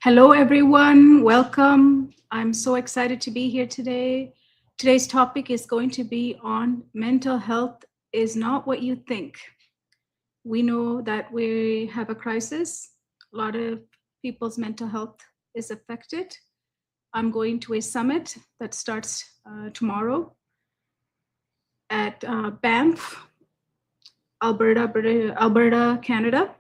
Hello, everyone. Welcome. I'm so excited to be here today. Today's topic is going to be on mental health is not what you think. We know that we have a crisis. A lot of people's mental health is affected. I'm going to a summit that starts tomorrow at Banff, Alberta, Canada.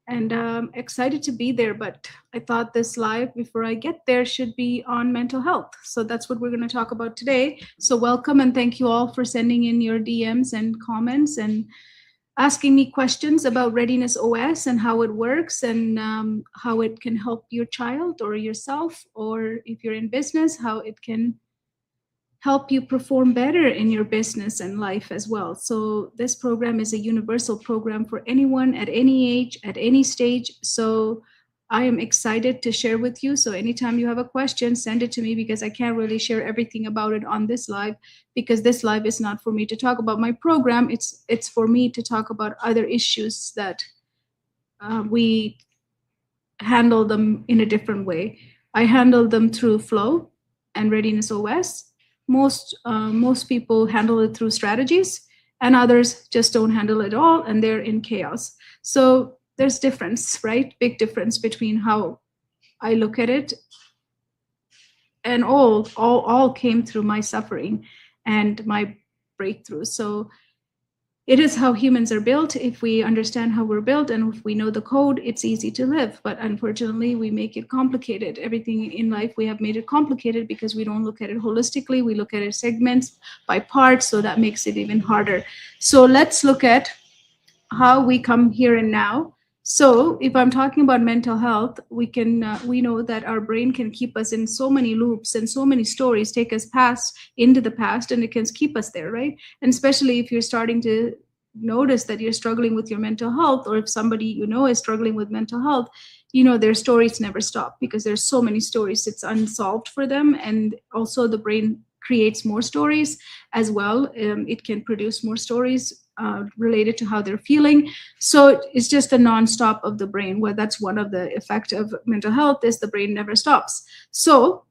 And excited to be there. But I thought this live before I get there should be on mental health. So that's what we're going to talk about today. So welcome and thank you all for sending in your DMs and comments and asking me questions about Readiness OS and how it works and how it can help your child or yourself, or if you're in business, how it can help you perform better in your business and life as well. So this program is a universal program for anyone at any age, at any stage. So I am excited to share with you. So anytime you have a question, send it to me, because I can't really share everything about it on this live, because this live is not for me to talk about my program. It's for me to talk about other issues that we handle them in a different way. I handle them through flow and Readiness OS. Most people handle it through strategies, and others just don't handle it at all, and they're in chaos. So there's difference, right? Big difference between how I look at it, and all came through my suffering and my breakthrough. So it is how humans are built. If we understand how we're built and if we know the code, it's easy to live. But unfortunately, we make it complicated. Everything in life, we have made it complicated because we don't look at it holistically. We look at it segments by parts, so that makes it even harder. So let's look at how we come here and now. So if I'm talking about mental health, we know that our brain can keep us in so many loops and so many stories, take us into the past, and it can keep us there, right? And especially if you're starting to notice that you're struggling with your mental health, or if somebody you know is struggling with mental health, their stories never stop because there's so many stories. It's unsolved for them, and also the brain creates more stories as well. It can produce more stories related to how they're feeling. So it's just a non-stop of the brain. Well, that's one of the effect of mental health, is the brain never stops. So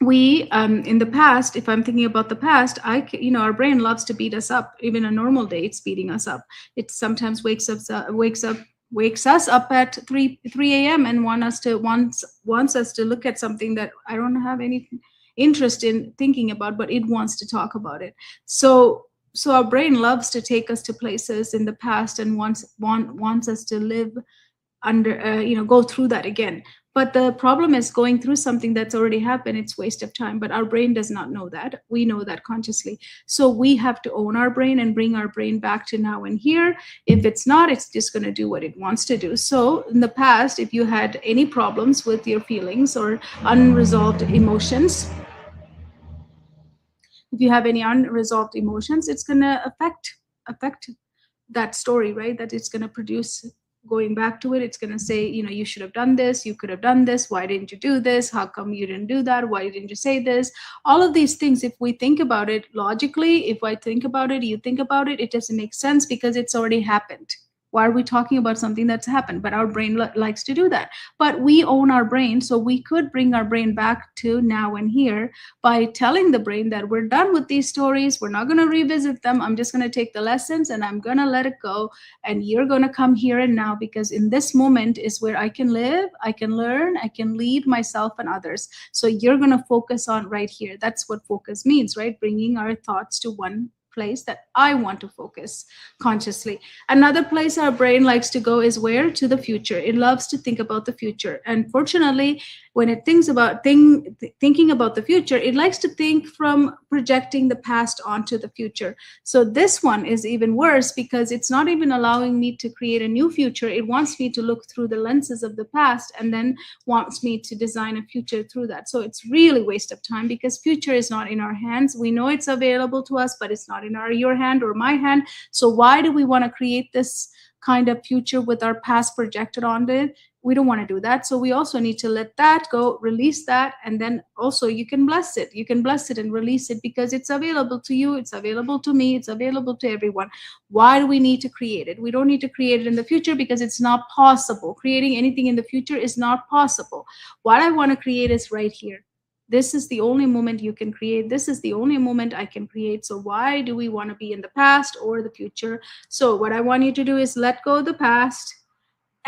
we in the past, if I'm thinking about the past, our brain loves to beat us up. Even a normal day, it's beating us up. It sometimes wakes us up at 3 a.m. and wants us to look at something that I don't have any interest in thinking about, but it wants to talk about it. So our brain loves to take us to places in the past and wants us to live under, go through that again. But the problem is, going through something that's already happened, it's waste of time. But our brain does not know that. We know that consciously. So we have to own our brain and bring our brain back to now and here. If it's not, it's just going to do what it wants to do. So in the past, if you had any problems with your feelings or unresolved emotions, if you have any unresolved emotions, it's going to affect that story, right? That it's going to produce. Going back to it, it's going to say, you should have done this, you could have done this, why didn't you do this, how come you didn't do that, why didn't you say this? All of these things, if we think about it logically, if I think about it, you think about it, it doesn't make sense because it's already happened. Why are we talking about something that's happened? But our brain likes to do that. But we own our brain, so we could bring our brain back to now and here by telling the brain that we're done with these stories, we're not going to revisit them, I'm just going to take the lessons and I'm going to let it go, and you're going to come here and now, because in this moment is where I can live, I can learn, I can lead myself and others. So you're going to focus on right here. That's what focus means, right? Bringing our thoughts to one place that I want to focus consciously. Another place our brain likes to go is where? To the future. It loves to think about the future. And fortunately, when it thinks about thinking about the future, it likes to think from projecting the past onto the future. So this one is even worse because it's not even allowing me to create a new future. It wants me to look through the lenses of the past and then wants me to design a future through that. So it's really waste of time because future is not in our hands. We know it's available to us, but it's not in your hand or my hand. So why do we want to create this kind of future with our past projected onto it. We don't want to do that. So we also need to let that go, release that, and then also you can bless it. You can bless it and release it because it's available to you, it's available to me, it's available to everyone. Why do we need to create it? We don't need to create it in the future because it's not possible. Creating anything in the future is not possible. What I want to create is right here. This is the only moment you can create. This is the only moment I can create. So why do we want to be in the past or the future? So what I want you to do is let go of the past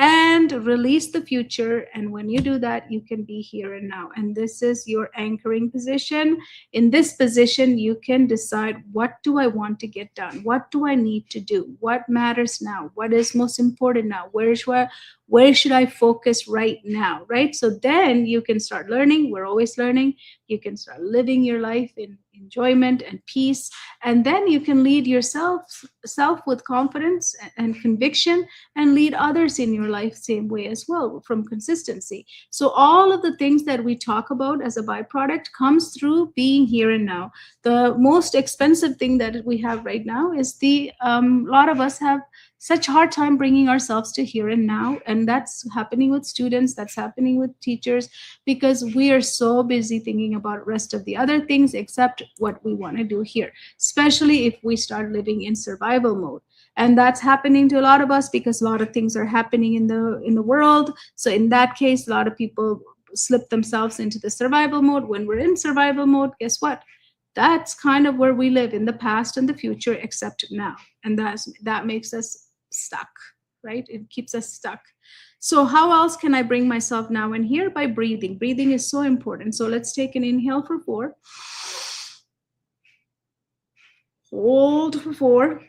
and release the future. And when you do that, you can be here and now. And this is your anchoring position. In this position, you can decide, what do I want to get done? What do I need to do? What matters now? What is most important now? Where should I focus right now? Right? So then you can start learning. We're always learning. You can start living your life in enjoyment and peace. And then you can lead yourself with confidence and conviction, and lead others in your life same way as well, from consistency. So all of the things that we talk about as a byproduct comes through being here and now. The most expensive thing that we have right now is a lot of us have such hard time bringing ourselves to here and now, and that's happening with students, that's happening with teachers, because we are so busy thinking about rest of the other things except what we want to do here, especially if we start living in survival mode. And that's happening to a lot of us because a lot of things are happening in the world. So in that case, a lot of people slip themselves into the survival mode. When we're in survival mode, guess what? That's kind of where we live, in the past and the future, except now. And that makes us stuck, right? It keeps us stuck. So how else can I bring myself now and here? By breathing. Breathing is so important. So let's take an inhale for 4. Hold for 4.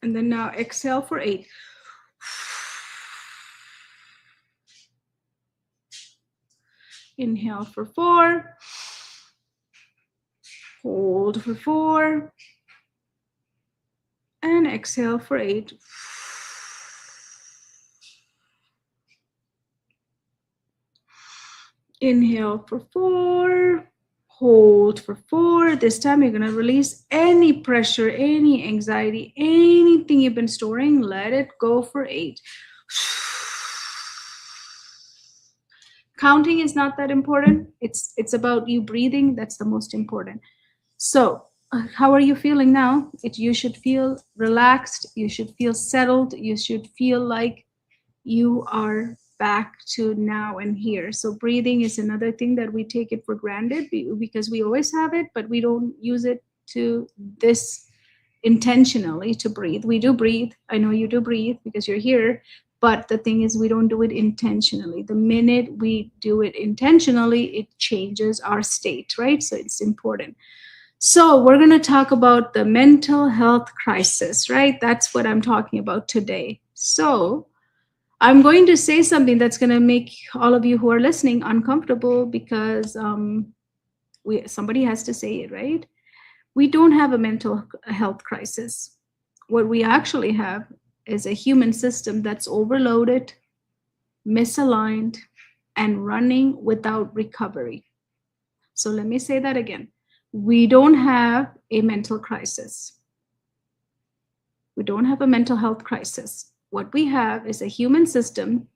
And then now exhale for 8. Inhale for 4. Hold for 4. And exhale for 8. Inhale for 4. Hold for 4. This time you're going to release any pressure, any anxiety, anything you've been storing. Let it go for 8. Counting is not that important. It's about you breathing. That's the most important. So how are you feeling now? You should feel relaxed. You should feel settled. You should feel like you are back to now and here. So breathing is another thing that we take it for granted because we always have it, but we don't use it to this intentionally to breathe. We do breathe. I know you do breathe because you're here. But the thing is, we don't do it intentionally. The minute we do it intentionally, it changes our state, right? So it's important. So we're going to talk about the mental health crisis, right? That's what I'm talking about today. So I'm going to say something that's going to make all of you who are listening uncomfortable because somebody has to say it, right? We don't have a mental health crisis. What we actually have is a human system that's overloaded, misaligned, and running without recovery. So let me say that again. We don't have a mental crisis. We don't have a mental health crisis. What we have is a human system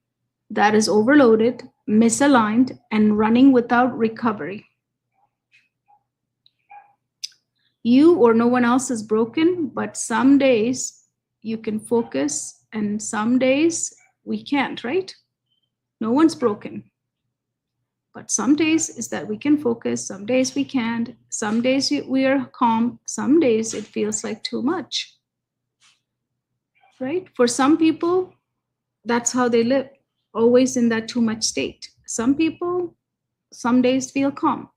that is overloaded, misaligned, and running without recovery. You or no one else is broken, but some days you can focus and some days we can't, right? No one's broken. But some days is that we can focus, some days we can't, some days we are calm, some days it feels like too much, right? For some people, that's how they live, always in that too much state. Some people, some days feel calm.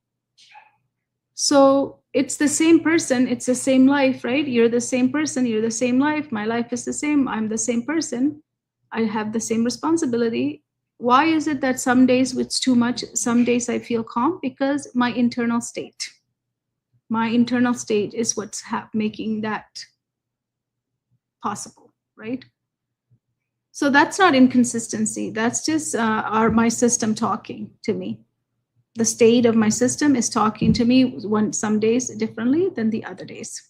So it's the same person, it's the same life, right? You're the same person, you're the same life, my life is the same, I'm the same person, I have the same responsibility. Why is it that some days it's too much, some days I feel calm? Because my internal state is what's making that possible, right? So that's not inconsistency. That's just my system talking to me. The state of my system is talking to me some days differently than the other days.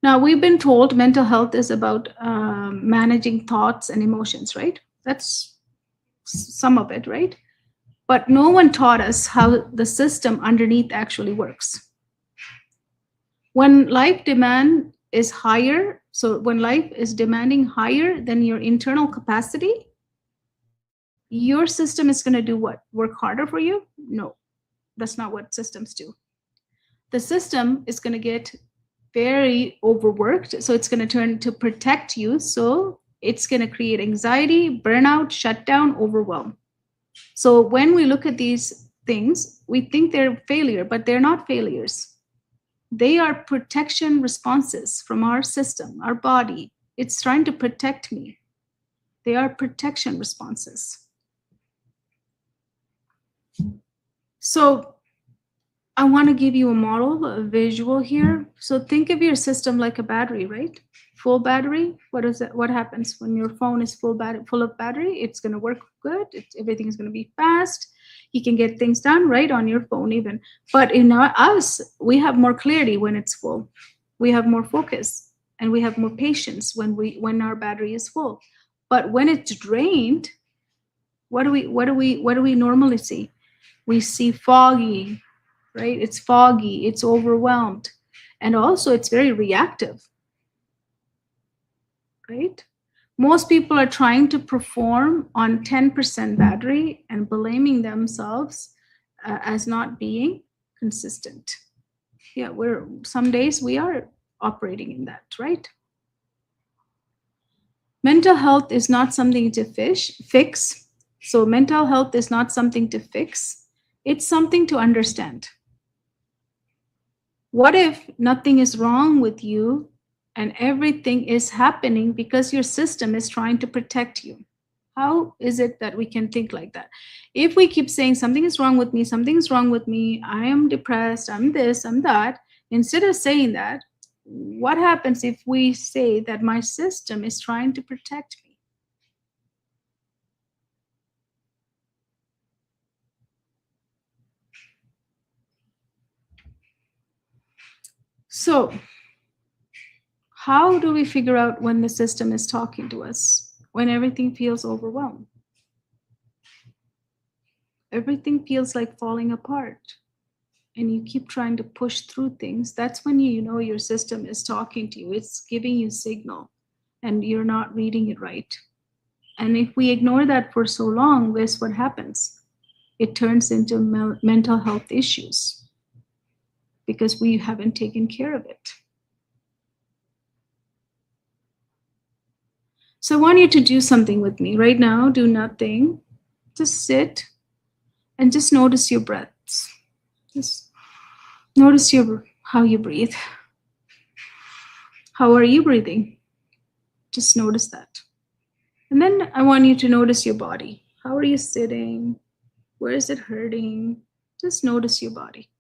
Now, we've been told mental health is about managing thoughts and emotions, right? That's some of it, right? But no one taught us how the system underneath actually works. When life demand is higher, so when life is demanding higher than your internal capacity, your system is going to do what? Work harder for you? No, that's not what systems do. The system is going to get very overworked. So it's going to turn to protect you. So it's going to create anxiety, burnout, shutdown, overwhelm. So when we look at these things, we think they're failure, but they're not failures. They are protection responses from our system, our body. It's trying to protect me. They are protection responses. So I want to give you a model, a visual here. So think of your system like a battery, right? Full battery. What is it? What happens when your phone is full of battery? It's going to work good. Everything is going to be fast. You can get things done right on your phone even. But in us, we have more clarity when it's full. We have more focus and we have more patience when our battery is full. But when it's drained, what do we normally see? We see foggy, right? It's foggy, it's overwhelmed, and also it's very reactive, right? Most people are trying to perform on 10% battery and blaming themselves as not being consistent. Yeah, some days we are operating in that, right? Mental health is not something to fix. So mental health is not something to fix. It's something to understand. What if nothing is wrong with you and everything is happening because your system is trying to protect you? How is it that we can think like that? If we keep saying something is wrong with me, something's wrong with me, I am depressed, I'm this, I'm that, instead of saying that, what happens if we say that my system is trying to protect me? So, how do we figure out when the system is talking to us? When everything feels overwhelmed? Everything feels like falling apart and you keep trying to push through things. That's when you know your system is talking to you. It's giving you signal and you're not reading it right. And if we ignore that for so long, guess what happens? It turns into mental health issues because we haven't taken care of it. So I want you to do something with me right now. Do nothing. Just sit and just notice your breaths. Just notice how you breathe. How are you breathing? Just notice that. And then I want you to notice your body. How are you sitting? Where is it hurting? Just notice your body.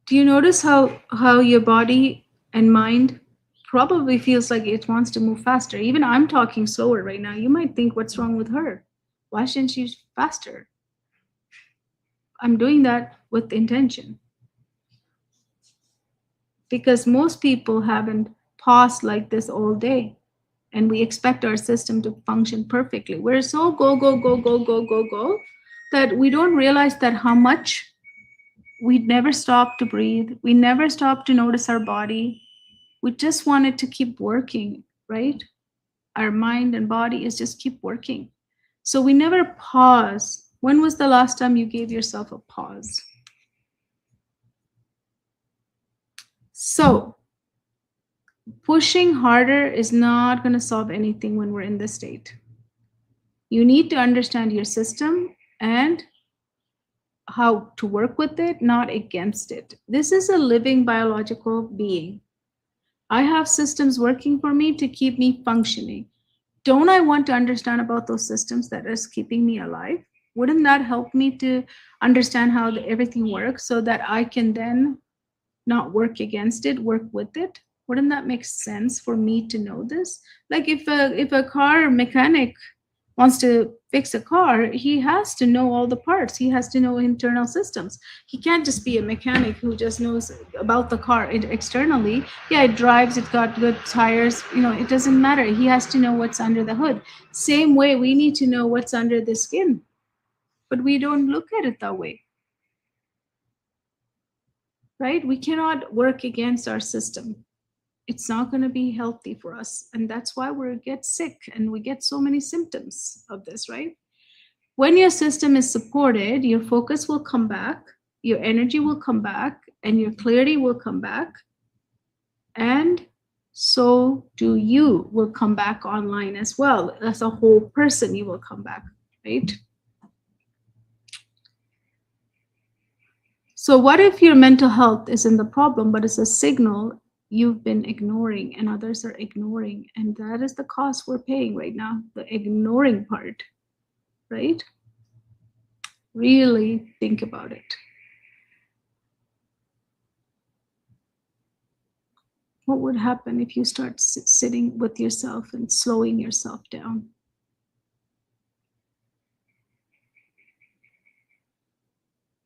Do you notice how your body and mind probably feels like it wants to move faster? Even I'm talking slower right now. You might think, what's wrong with her? Why shouldn't she faster? I'm doing that with intention. Because most people haven't paused like this all day. And we expect our system to function perfectly. We're so go, go, go, go, go, go, go, that we don't realize that how much we never stop to breathe. We never stop to notice our body. We just want it to keep working, right? Our mind and body is just keep working. So we never pause. When was the last time you gave yourself a pause? So pushing harder is not going to solve anything when we're in this state. You need to understand your system and how to work with it, not against it. This is a living biological being. I have systems working for me to keep me functioning. Don't I want to understand about those systems that is keeping me alive? Wouldn't that help me to understand how everything works so that I can then not work against it, work with it? Wouldn't that make sense for me to know this? Like if a car mechanic wants to fix a car, he has to know all the parts. He has to know internal systems. He can't just be a mechanic who just knows about the car externally. Yeah, it drives, it's got good tires, it doesn't matter. He has to know what's under the hood. Same way, we need to know what's under the skin, but we don't look at it that way, right? We cannot work against our system. It's not going to be healthy for us. And that's why we get sick and we get so many symptoms of this, right? When your system is supported, your focus will come back, your energy will come back, and your clarity will come back. And so do you will come back online as well. As a whole person, you will come back, right? So what if your mental health isn't the problem, but it's a signal you've been ignoring and others are ignoring? And that is the cost we're paying right now, the ignoring part, right? Really think about it. What would happen if you start sitting with yourself and slowing yourself down?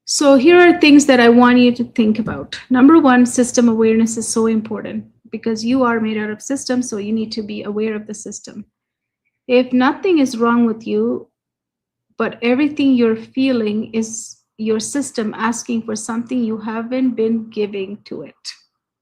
So here are things that I want you to think about. Number one, system awareness is so important because you are made out of systems, so you need to be aware of the system. If nothing is wrong with you, but everything you're feeling is your system asking for something you haven't been giving to it.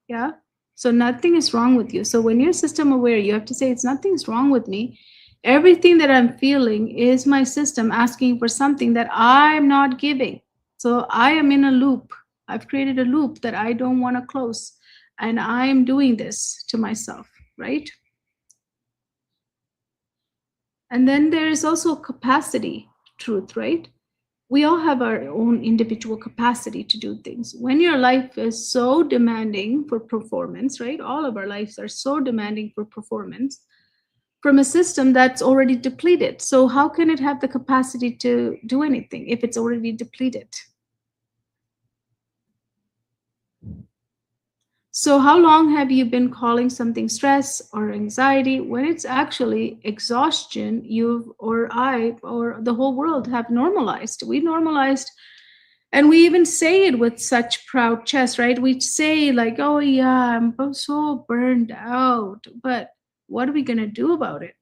Yeah? So nothing is wrong with you. So when you're system aware, you have to say, it's nothing's wrong with me. Everything that I'm feeling is my system asking for something that I'm not giving. So I am in a loop. I've created a loop that I don't want to close. And I am doing this to myself, right? And then there is also capacity truth, right? We all have our own individual capacity to do things. When your life is so demanding for performance, right? All of our lives are so demanding for performance from a system that's already depleted. So how can it have the capacity to do anything if it's already depleted? So how long have you been calling something stress or anxiety when it's actually exhaustion you or I or the whole world have normalized? We normalized, and we even say it with such proud chest, right? We say like, oh yeah, I'm so burned out. But what are we going to do about it?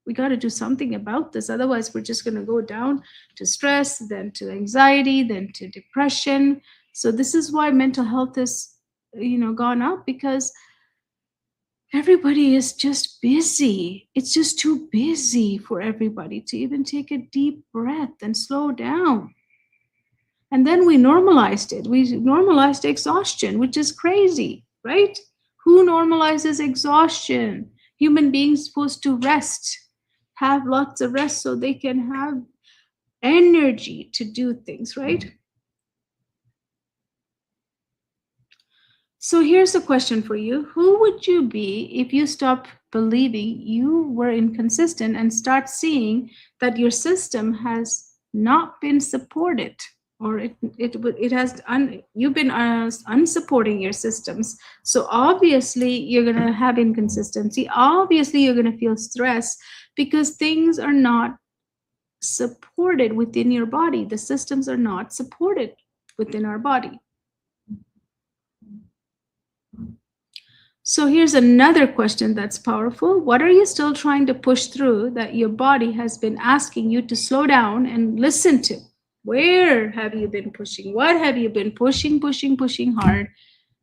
We got to do something about this. Otherwise, we're just going to go down to stress, then to anxiety, then to depression. So this is why mental health is gone up, because everybody is just busy. It's just too busy for everybody to even take a deep breath and slow down. And then we normalized it. We normalized exhaustion, which is crazy, right? Who normalizes exhaustion? Human beings supposed to rest, have lots of rest so they can have energy to do things, right? So here's a question for you. Who would you be if you stop believing you were inconsistent and start seeing that your system has not been supported, or you've been unsupporting your systems? So obviously you're going to have inconsistency. Obviously you're going to feel stress because things are not supported within your body. The systems are not supported within our body. So here's another question that's powerful. What are you still trying to push through that your body has been asking you to slow down and listen to? Where have you been pushing? What have you been pushing hard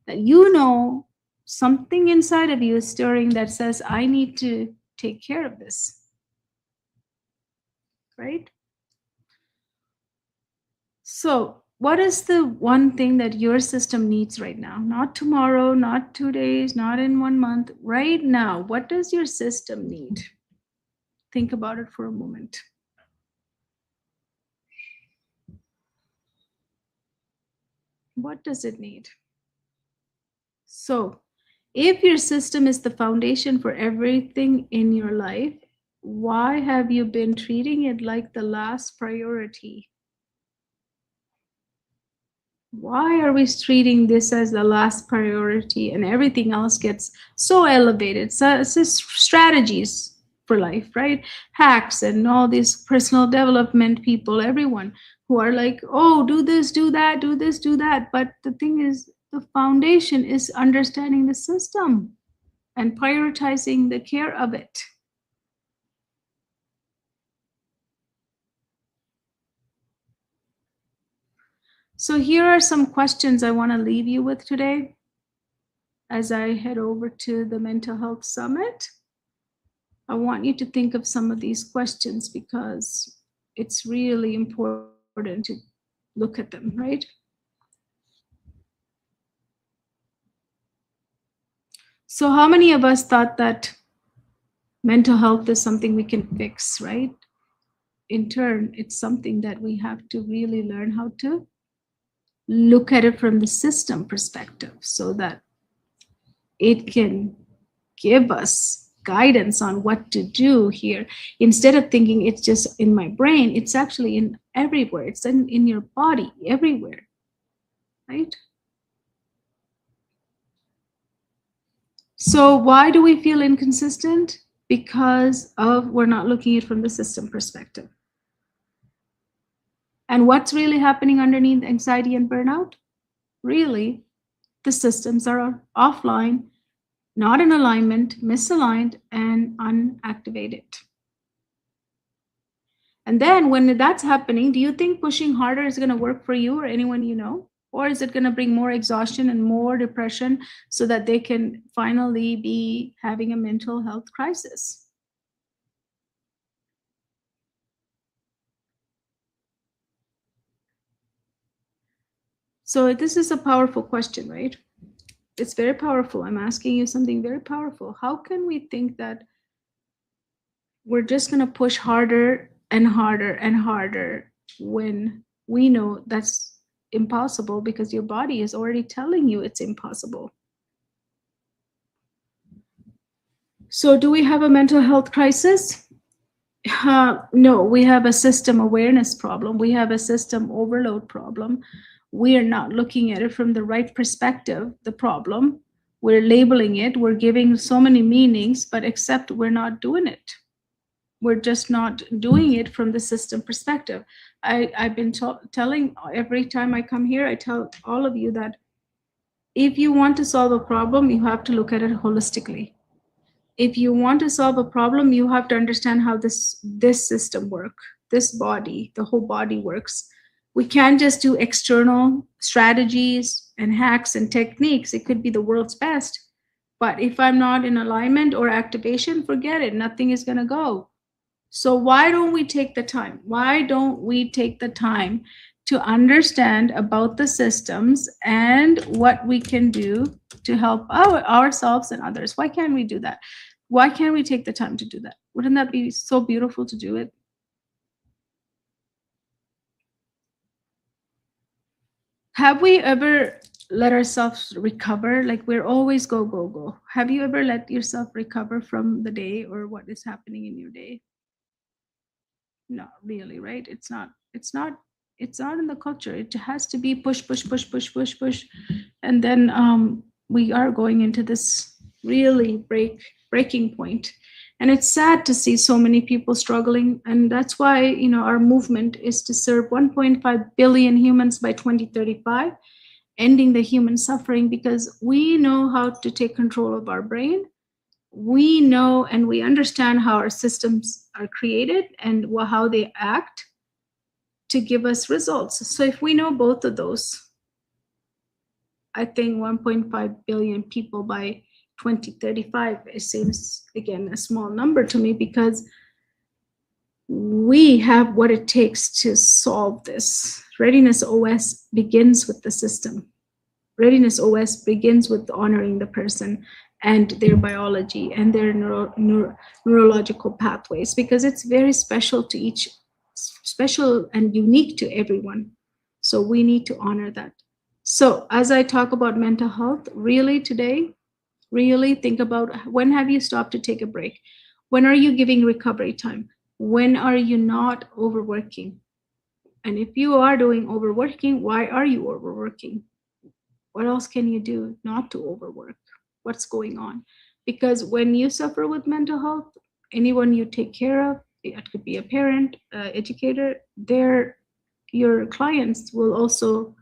that something inside of you is stirring that says, I need to take care of this, right? So what is the one thing that your system needs right now? Not tomorrow, not 2 days, not in 1 month. Right now, what does your system need? Think about it for a moment. What does it need? So, if your system is the foundation for everything in your life, why have you been treating it like the last priority? Why are we treating this as the last priority and everything else gets so elevated? So it's just strategies for life, right? Hacks and all these personal development people, everyone who are like, oh, do this, do that, do this, do that. But the thing is, the foundation is understanding the system and prioritizing the care of it. So, here are some questions I want to leave you with today as I head over to the Mental Health Summit. I want you to think of some of these questions because it's really important to look at them, right? So, how many of us thought that mental health is something we can fix, right? In turn, it's something that we have to really learn how to look at it from the system perspective so that it can give us guidance on what to do here. Instead of thinking it's just in my brain, it's actually in everywhere. It's in your body, everywhere, right? So why do we feel inconsistent? Because of we're not looking at it from the system perspective. And what's really happening underneath anxiety and burnout? Really, the systems are offline, not in alignment, misaligned, and unactivated. And then when that's happening, do you think pushing harder is going to work for you or anyone you know? Or is it going to bring more exhaustion and more depression so that they can finally be having a mental health crisis? So this is a powerful question, right? It's very powerful. I'm asking you something very powerful. How can we think that we're just going to push harder and harder and harder when we know that's impossible because your body is already telling you it's impossible? So, do we have a mental health crisis? No, we have a system awareness problem. We have a system overload problem. We are not looking at it from the right perspective, the problem. We're labeling it, we're giving so many meanings, but except we're not doing it. We're just not doing it from the system perspective. I've been telling every time I come here, I tell all of you that if you want to solve a problem, you have to look at it holistically. If you want to solve a problem, you have to understand how this system work, this body, the whole body works. We can't just do external strategies and hacks and techniques. It could be the world's best, but if I'm not in alignment or activation, forget it, nothing is going to go. So why don't we take the time? Why don't we take the time to understand about the systems and what we can do to help ourselves and others? Why can't we do that? Why can't we take the time to do that? Wouldn't that be so beautiful to do it? Have we ever let ourselves recover? Like we're always go, go, go. Have you ever let yourself recover from the day or what is happening in your day? Not really, right? It's not in the culture. It has to be push, push, push, push, push, push. And then we are going into this really breaking point. And it's sad to see so many people struggling. And that's why, our movement is to serve 1.5 billion humans by 2035, ending the human suffering, because we know how to take control of our brain. We know and we understand how our systems are created and how they act to give us results. So if we know both of those, I think 1.5 billion people by 2035, it seems again a small number to me, because we have what it takes to solve this. Readiness OS begins with the system. Readiness OS begins with honoring the person and their biology and their neurological pathways, because it's very special to each, special and unique to everyone. So we need to honor that. So as I talk about mental health, really today, really think about, when have you stopped to take a break? When are you giving recovery time? When are you not overworking? And if you are doing overworking, why are you overworking? What else can you do not to overwork? What's going on? Because when you suffer with mental health, anyone you take care of, it could be a parent, educator, your clients will also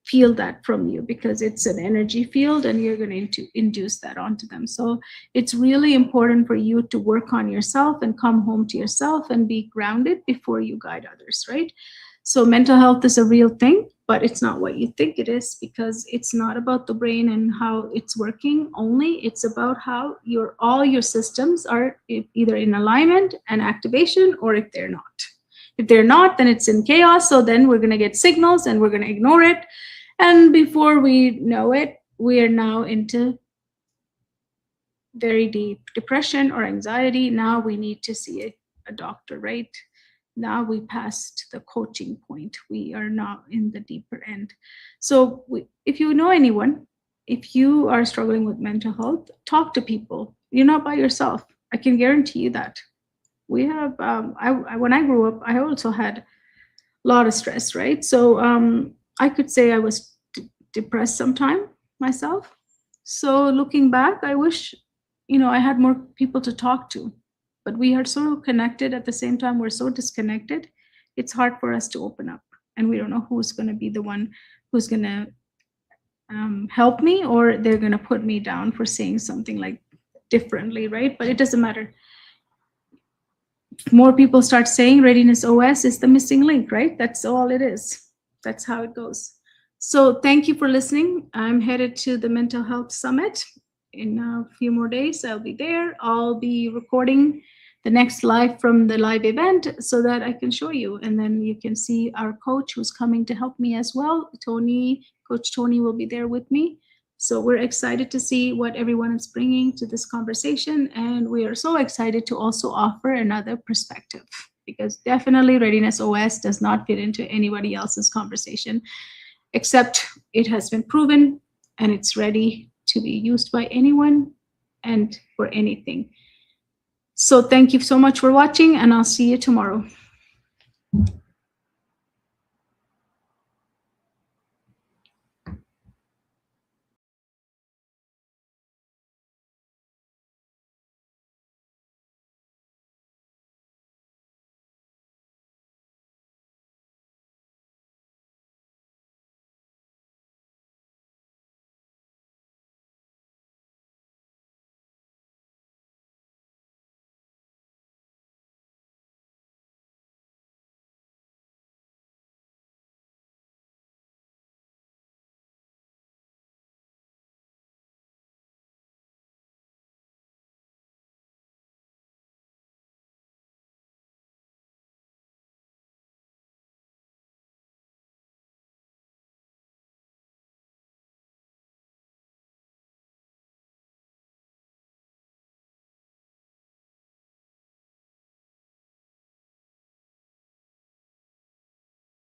feel that from you because it's an energy field and you're going to induce that onto them. So it's really important for you to work on yourself and come home to yourself and be grounded before you guide others, right? So mental health is a real thing, but it's not what you think it is, because it's not about the brain and how it's working only. It's about how all your systems are either in alignment and activation, or if they're not. If they're not, then it's in chaos. So then we're going to get signals and we're going to ignore it. And before we know it, we are now into very deep depression or anxiety. Now we need to see a doctor, right? Now we passed the coaching point. We are now in the deeper end. So if you know anyone, if you are struggling with mental health, talk to people. You're not by yourself. I can guarantee you that. We have, when I grew up, I also had a lot of stress, right? So I could say I was depressed sometime myself. So looking back, I wish, I had more people to talk to. But we are so connected at the same time, we're so disconnected. It's hard for us to open up. And we don't know who's going to be the one who's going to help me, or they're going to put me down for saying something like differently, right? But it doesn't matter. More people start saying Readiness OS is the missing link, right? That's all it is. That's how it goes. So thank you for listening. I'm headed to the Mental Health Summit. In a few more days, I'll be there. I'll be recording the next live from the live event so that I can show you. And then you can see our coach who's coming to help me as well. Coach Tony will be there with me. So we're excited to see what everyone is bringing to this conversation. And we are so excited to also offer another perspective, because definitely Readiness OS does not fit into anybody else's conversation, except it has been proven and it's ready to be used by anyone and for anything. So thank you so much for watching, and I'll see you tomorrow.